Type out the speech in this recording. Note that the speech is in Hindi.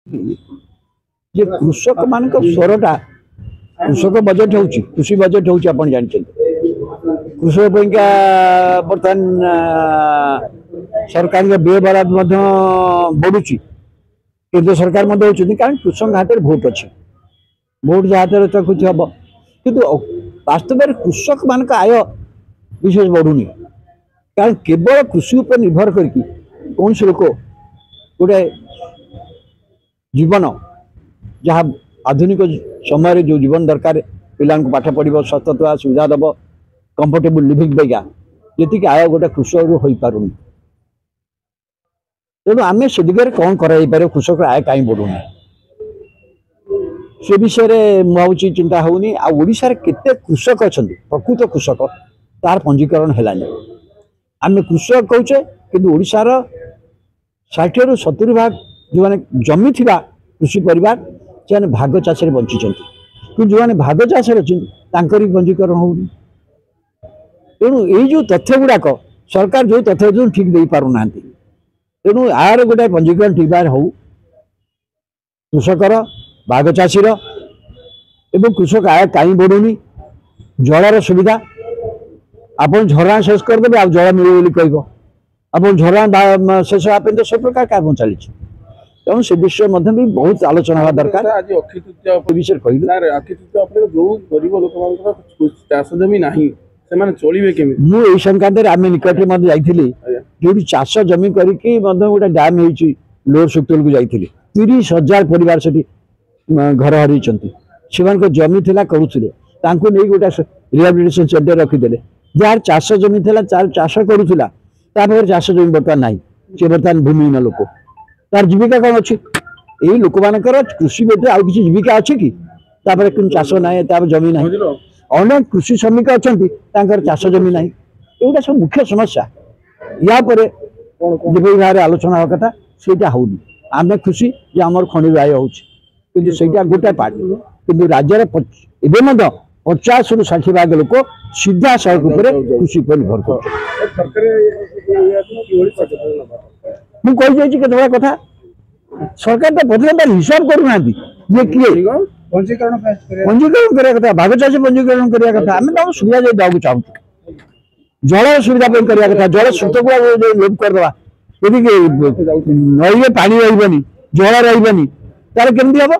जे कृषक मान स्वरटा कृषक बजेट हो कृषि बजेट हो जानते कृषक बर्तमान सरकार व्यय बराद बढ़ुची केंद्र सरकार कारण कृषक हाथ में भोट अच्छी भोट जहाँ कुछ हम कि वास्तव में कृषक मान आय विशेष बढ़ुनी कारण केवल कृषि उपर निर्भर करके कौन से लोक गोटे जीवन जहाँ आधुनिक समय जो जीवन दरकार पिला पाठ पढ़ सतता सुविधा दब कंफर्टेबल लिविंग पाइका जी आय गोटे कृषक हो पार तेणु आम से दिगरे कौन कर कृषक आय कहीं बढ़ुना से विषय मुझे चिंता होनी आशार केते कृषक अच्छा प्रकृत कृषक तार पंजीकरण है आम कृषक कहे कि ओडार 60 ରୁ 70 भाग जो मैंने जमी थी कृषि परिवार से भाग चाष बंची कि जो मैंने भाग चाष अच्छी पंजीकरण होनी तेणु यही तथ्य गुड़ाक सरकार जो तथ्य ठीक दे पार ना तेणु यार गोटे पंजीकरण ठीक भाव हो कृषकर भाग चाषीर एवं कृषक आय कहीं बढ़ुनी जलर सुविधा आपन झरना शेष करदे आ जल मिले कह आप झरना शेष होगा तो सब प्रकार कार्य चली तेणु से विषय भी बहुत आलोचना हवा दरकार आज अक्षय तृतीया विषय कहली अक्षय तृतीया जो गरीब लोक चाष जमी ना चलिए केमी मुझे संक्रांत आम निकट में जाइली जो चाष जमी करके गोटे डैम हो लोअर सुक्तल को जाइली 30,000 परिवार से घर हर से जमी थिला करुले नहीं गोटे रिहाबिलिटेशन सेंटर रखीदे जार चाष जमी थिला चाष करुला चाष जमी बर्तमान ना सी बर्तमान भूमिहीन लोक तार जीविका कौन अच्छी यही लोक मानकर कृषि बेटे आउ किसी जीविका अच्छी कि चाष ना जमी ना अनेक कृषि श्रमिक अच्छा चाष जमी ना एटा सब मुख्य समस्या या भाव आलोचना हवा कथा से होनी आम खुशी जे आम खनि आय होटा गोटे पार्ट कि राज्य 50 ରୁ 60 भाग लोक सीधा सड़क कृषि पर निर्भर कर कथा सरकार तो प्रथम हिसाब करना ये किए पंजीकरण करा भाग चाष पंजीकरण करा आम तो सुविधा देवाक चाहूँ जल सुविधा करा कथा जल स्रोत को लोप करदे यदि नई में पानी रही जल रही तार केमती हम